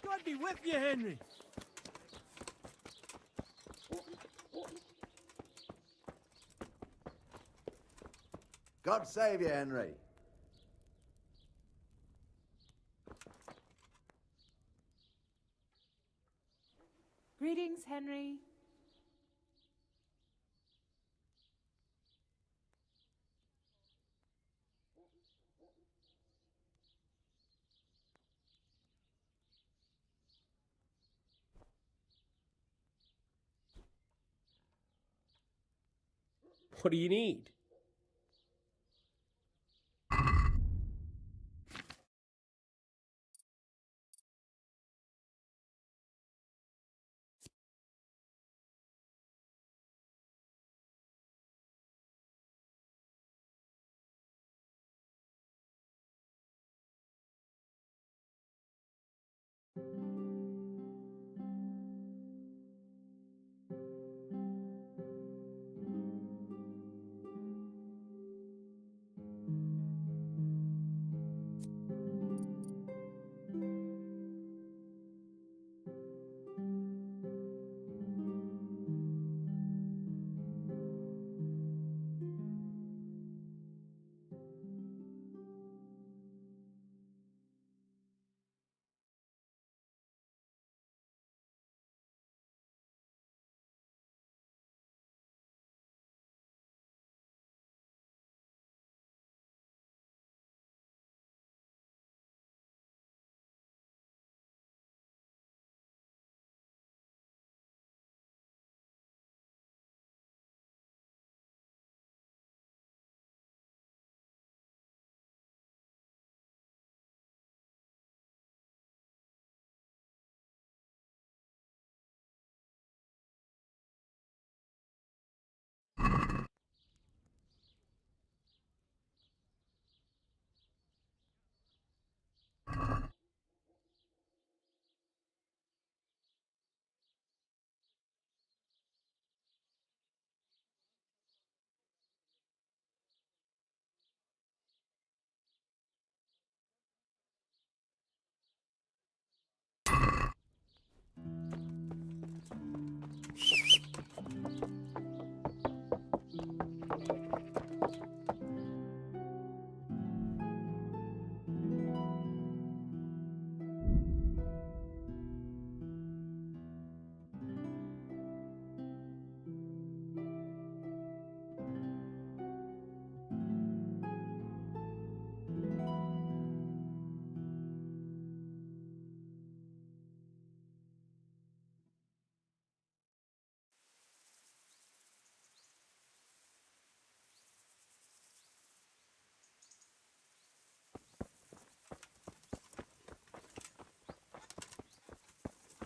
God be with you, Henry. God save you, Henry. Greetings, Henry. What do you need?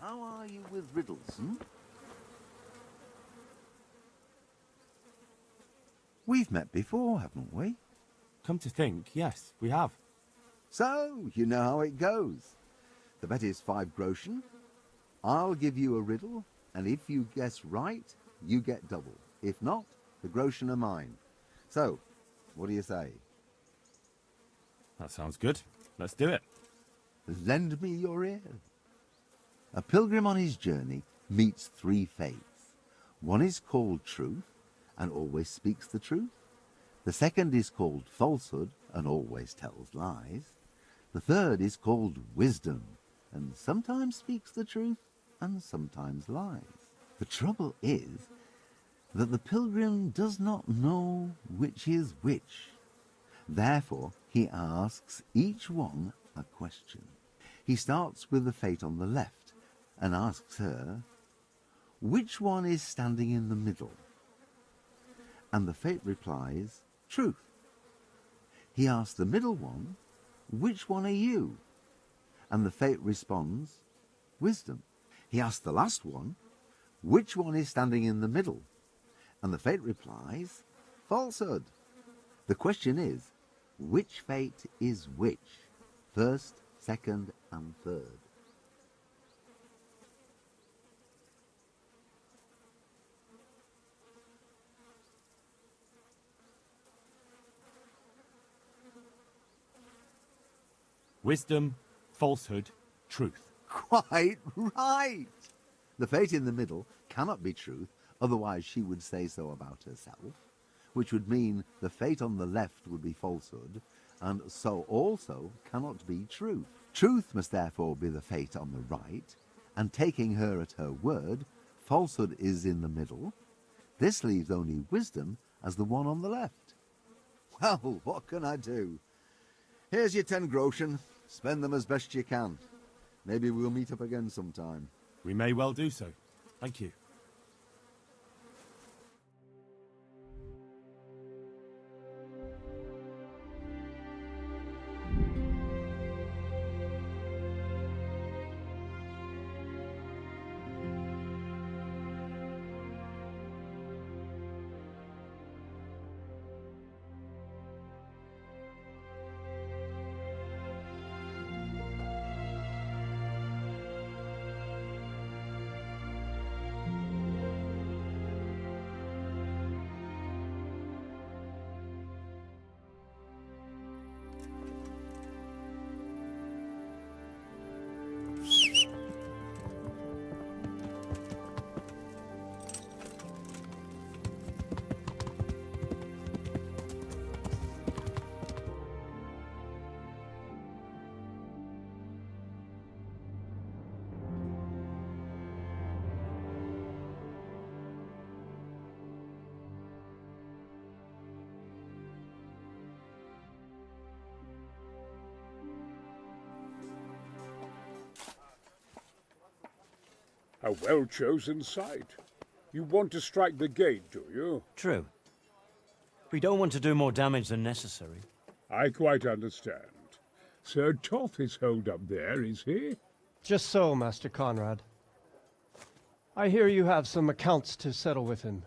How are you with riddles, hmm? We've met before, haven't we? Come to think, yes, we have. So, you know how it goes. The bet is 5 groschen. I'll give you a riddle, and if you guess right, you get double. If not, the groschen are mine. So, what do you say? That sounds good. Let's do it. Lend me your ear. A pilgrim on his journey meets 3 faiths. One is called truth, and always speaks the truth. The second is called falsehood, and always tells lies. The third is called wisdom, and sometimes speaks the truth, and sometimes lies. The trouble is that the pilgrim does not know which is which. Therefore, he asks each one a question. He starts with the fate on the left, and asks her, which one is standing in the middle? And the fate replies, truth. He asks the middle one, which one are you? And the fate responds, wisdom. He asks the last one, which one is standing in the middle? And the fate replies, falsehood. The question is, which fate is which? First, second, and third. Wisdom, falsehood, truth. Quite right. The fate in the middle cannot be truth, otherwise she would say so about herself, which would mean the fate on the left would be falsehood, and so also cannot be truth. Truth must therefore be the fate on the right, and taking her at her word, falsehood is in the middle. This leaves only wisdom as the one on the left. Well, what can I do? Here's your 10 groschen. Spend them as best you can. Maybe we'll meet up again sometime. We may well do so. Thank you. A well-chosen site. You want to strike the gate, do you? True. We don't want to do more damage than necessary. I quite understand. Sir Toth is holed up there, is he? Just so, Master Conrad. I hear you have some accounts to settle with him.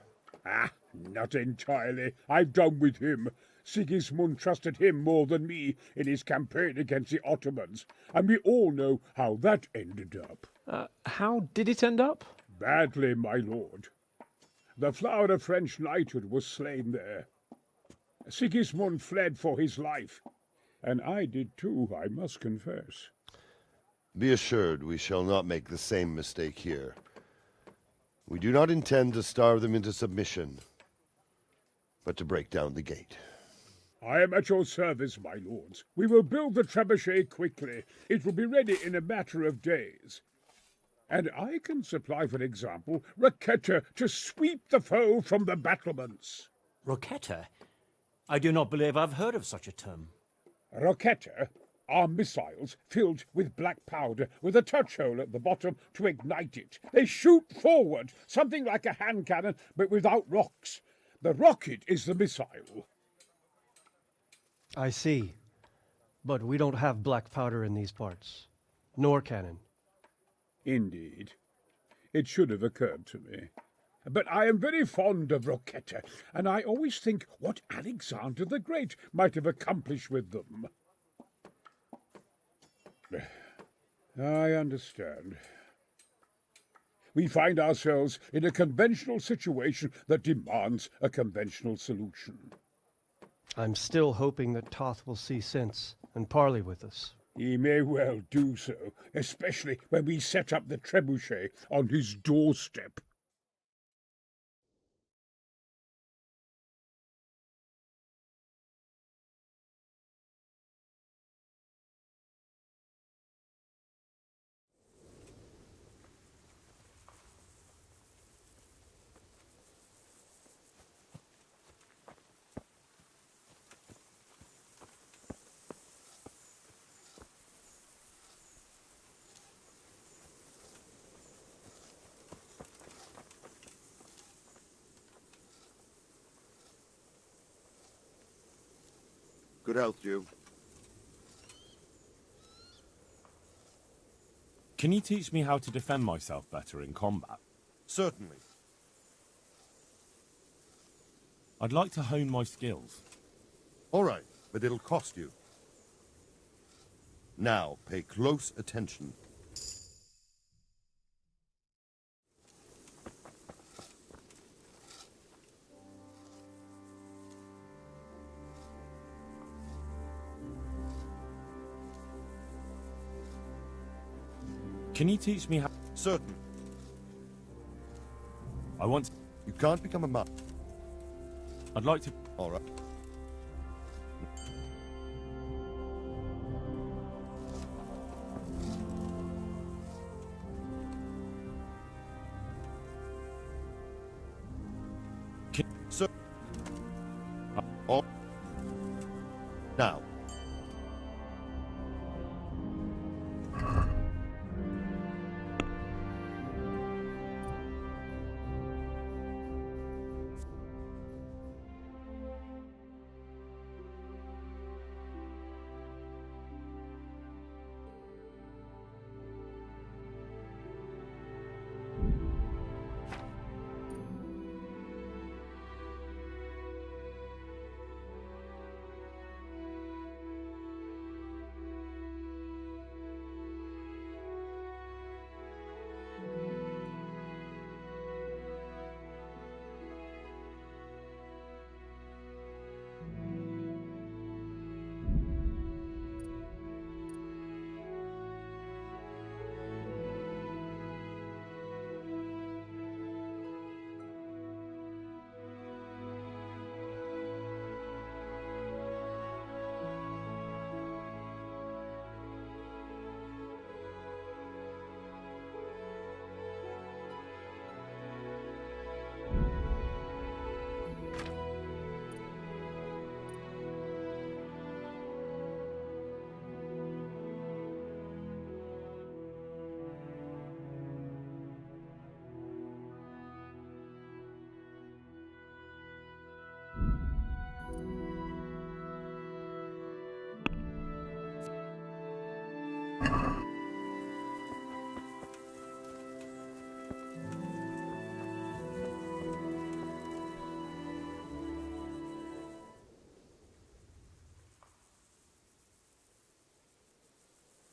Ah, not entirely. I've done with him. Sigismund trusted him more than me in his campaign against the Ottomans, and we all know how that ended up. How did it end up? Badly, my lord. The flower of French knighthood was slain there. Sigismund fled for his life, and I did too, I must confess. Be assured we shall not make the same mistake here. We do not intend to starve them into submission, but to break down the gate. I am at your service, my lords. We will build the trebuchet quickly. It will be ready in a matter of days. And I can supply, for example, Roquetta to sweep the foe from the battlements. Roquetta? I do not believe I've heard of such a term. Roquetta are missiles filled with black powder with a touch hole at the bottom to ignite it. They shoot forward, something like a hand cannon, but without rocks. The rocket is the missile. I see. But we don't have black powder in these parts. Nor cannon. Indeed. It should have occurred to me. But I am very fond of Rocchetta, and I always think what Alexander the Great might have accomplished with them. I understand. We find ourselves in a conventional situation that demands a conventional solution. I'm still hoping that Toth will see sense and parley with us. He may well do so, especially when we set up the trebuchet on his doorstep. Good health, Jew. Can you teach me how to defend myself better in combat? Certainly. I'd like to hone my skills. All right, but it'll cost you. Now, pay close attention. Can you teach me how... Certain. I want to... You can't become a monk. I'd like to... All right. Sir. All. Now.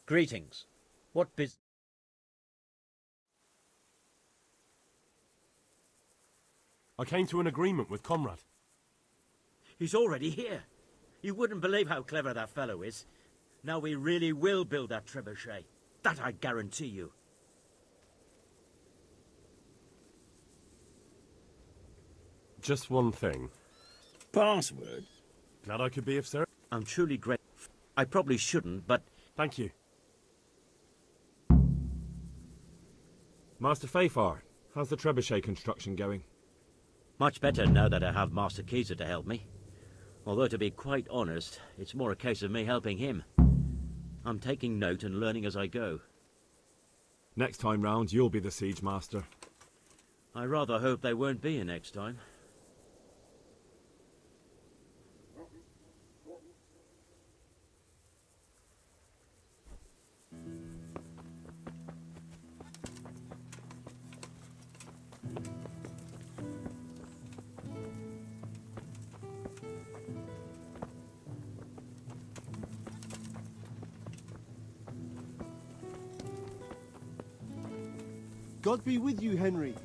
Greetings. What business? I came to an agreement with Conrad. He's already here. You wouldn't believe how clever that fellow is. Now we really will build that trebuchet. That I guarantee you. Just one thing. Password? Glad I could be of service. I'm truly grateful. I probably shouldn't, but... Thank you. Master Fafar, how's the trebuchet construction going? Much better now that I have Master Keyser to help me. Although, to be quite honest, it's more a case of me helping him. I'm taking note and learning as I go. Next time round, you'll be the siege master. I rather hope they won't be here next time. God be with you, Henry.